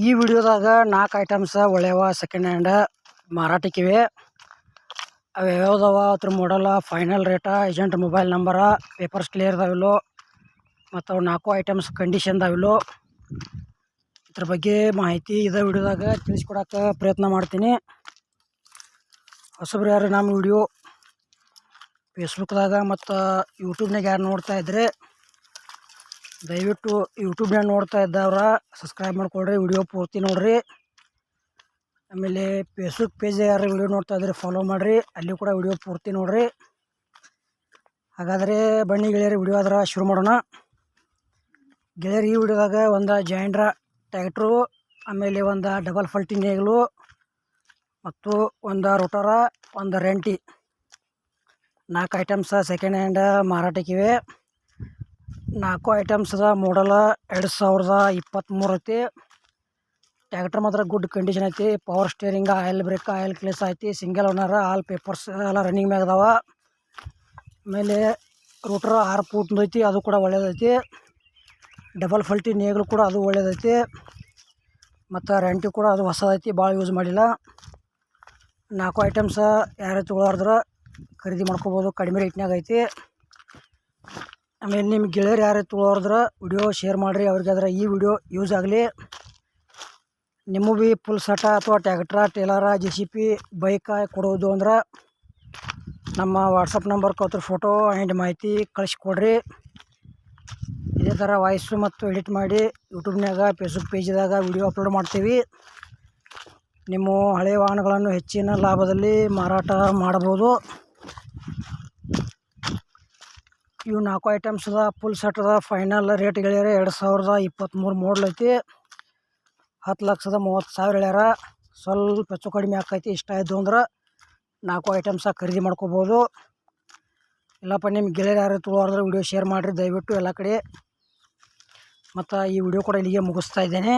ಈ ವಿಡಿಯೋದಾಗ 4 ಐಟಮ್ಸ್ ಒಳ್ಳೆಯವ ಸೆಕೆಂಡ್ ಹ್ಯಾಂಡ್ ಮಾರಾಟಕ್ಕಿವೆ. ಅವು ಯಾವ್ಯಾವ್ದವ ಅದ್ರ ಮಾಡಲ್ಲ, final rate, agent mobile number, papers clear ಇದಾವಿಲ್ಲೋ, ಮತ್ತು ಅವು 4 ಐಟಮ್ಸ್ ಕಂಡೀಷನ್ದಾವಿಲ್ಲೋ ಇದ್ರ ಬಗ್ಗೆ ಮಾಹಿತಿ ಇದೇ ವಿಡಿಯೋದಾಗ ತಿಳಿಸ್ಕೊಡೋಕೆ ಪ್ರಯತ್ನ ಮಾಡ್ತೀನಿ. ಹೊಸಬ್ರು ಯಾರು ನಮ್ಮ ವಿಡಿಯೋ ಫೇಸ್ಬುಕ್ದಾಗ ಮತ್ತು ಯೂಟ್ಯೂಬ್ನಾಗ ಯಾರು ನೋಡ್ತಾ ಇದ್ರೆ ದಯವಿಟ್ಟು ಯೂಟ್ಯೂಬ್ನಾಗ ನೋಡ್ತಾ ಇದ್ದವ್ರ ಸಬ್ಸ್ಕ್ರೈಬ್ ಮಾಡ್ಕೊಳ್ರಿ, ವಿಡಿಯೋ ಪೂರ್ತಿ ನೋಡಿರಿ. ಆಮೇಲೆ ಫೇಸ್ಬುಕ್ ಪೇಜ್ ಯಾರು ವಿಡಿಯೋ ನೋಡ್ತಾ ಇದ್ರೆ ಫಾಲೋ ಮಾಡಿರಿ, ಅಲ್ಲಿ ಕೂಡ ವಿಡಿಯೋ ಪೂರ್ತಿ ನೋಡಿರಿ. ಹಾಗಾದರೆ ಬನ್ನಿ ಗೆಳೆಯರಿ, ವಿಡಿಯೋ ಆದ್ರೆ ಶುರು ಮಾಡೋಣ. ಗೆಳೆಯರು, ಈ ವಿಡಿಯೋದಾಗ ಒಂದು ಜಾಯಿಂಡ್ರ ಟ್ಯಾಕ್ಟ್ರು, ಆಮೇಲೆ ಒಂದು ಡಬಲ್ ಫಲ್ಟಿ ನೇಗಿಲು ಮತ್ತು ಒಂದು ರೋಟರ, ಒಂದು ರೆಂಟಿ, 4 ಐಟಮ್ಸ್ ಸೆಕೆಂಡ್ ಹ್ಯಾಂಡ್ ಮಾರಾಟಕ್ಕಿವೆ. 4 ಐಟಮ್ಸ್ದ ಮಾಡಲ 2023 ಐತಿ. ಟ್ಯಾಕ್ಟರ್ ಮಾತ್ರ ಗುಡ್ ಕಂಡೀಷನ್ ಐತಿ. Power steering, oil brake, oil ಕ್ಲೇಸ್ ಐತಿ. ಸಿಂಗಲ್ ಓನರ್, ಆಲ್ ಪೇಪರ್ಸ್ ಎಲ್ಲ ರನ್ನಿಂಗ್ ಮ್ಯಾಗ ಅದಾವ. ಆಮೇಲೆ ರೋಟ್ರ್ 6 ಫೂಟ್ದು ಐತಿ, ಅದು ಕೂಡ ಒಳ್ಳೇದೈತಿ. ಡಬಲ್ ಫಲ್ಟಿ ನೇಗಿಲು ಕೂಡ ಅದು ಒಳ್ಳೇದೈತಿ. ಮತ್ತು ರೆಂಟಿ ಕೂಡ ಅದು ಹೊಸದೈತಿ, ಭಾಳ ಯೂಸ್ ಮಾಡಿಲ್ಲ. 4 ಐಟಮ್ಸ್ ಯಾರೇ ತೊಗೊಳಾರ್ದ್ರೆ ಖರೀದಿ ಮಾಡ್ಕೋಬೋದು, ಕಡಿಮೆ ರೇಟ್ನಾಗ ಐತಿ. ಆಮೇಲೆ ನಿಮ್ಮ ಗೆಳೆಯರು ಯಾರೇ ತೊಗೊಳಾರ್ದ್ರೆ ವಿಡಿಯೋ ಶೇರ್ ಮಾಡಿರಿ, ಅವ್ರಿಗಾದ್ರೆ ಈ ವಿಡಿಯೋ ಯೂಸ್ ಆಗಲಿ. ನಿಮಗೂ ಭೀ ಫುಲ್ ಸಟ ಅಥವಾ ಟ್ಯಾಕ್ಟ್ರ, ಟೇಲರ, JCB ಬೈಕ ಕೊಡೋದು ಅಂದ್ರೆ ನಮ್ಮ ವಾಟ್ಸಪ್ ನಂಬರ್ಗೆ ಅದ್ರ ಫೋಟೋ ಆ್ಯಂಡ್ ಮಾಹಿತಿ ಕಳಿಸ್ಕೊಡ್ರಿ. ಇದೇ ಥರ ವಾಯ್ಸು ಮತ್ತು ಎಡಿಟ್ ಮಾಡಿ ಯೂಟ್ಯೂಬ್ನಾಗ, ಫೇಸ್ಬುಕ್ ಪೇಜ್ದಾಗ ವಿಡಿಯೋ ಅಪ್ಲೋಡ್ ಮಾಡ್ತೀವಿ. ನಿಮ್ಮ ಹಳೆಯ ವಾಹನಗಳನ್ನು ಹೆಚ್ಚಿನ ಲಾಭದಲ್ಲಿ ಮಾರಾಟ ಮಾಡಬಹುದು. ಇವು 4 ಐಟಮ್ಸ್ದ ಫುಲ್ ಸೆಟ್ದ ಫೈನಲ್ ರೇಟ್ ಗೆಳೆಯರೆ 2023 ಮಾಡಲ್ ಐತಿ. 10,30,000 ಹೇಳ್ಯಾರ. ಸ್ವಲ್ಪ ಹೆಚ್ಚು ಕಡಿಮೆ ಆಕೈತಿ. ಇಷ್ಟ ಆಯಿತು ಅಂದ್ರೆ 4 ಐಟಮ್ಸ ಖರೀದಿ ಮಾಡ್ಕೋಬೋದು. ಇಲ್ಲಪ್ಪ ನಿಮ್ಮ ಗೆಳೆಯರು ಯಾರು ತೊಗೊಳಾರ್ದ್ರೆ ವಿಡಿಯೋ ಶೇರ್ ಮಾಡಿರಿ ದಯವಿಟ್ಟು ಎಲ್ಲ ಕಡೆ. ಮತ್ತು ಈ ವಿಡಿಯೋ ಕೂಡ ಇಲ್ಲಿಗೆ ಮುಗಿಸ್ತಾ ಇದ್ದೇನೆ.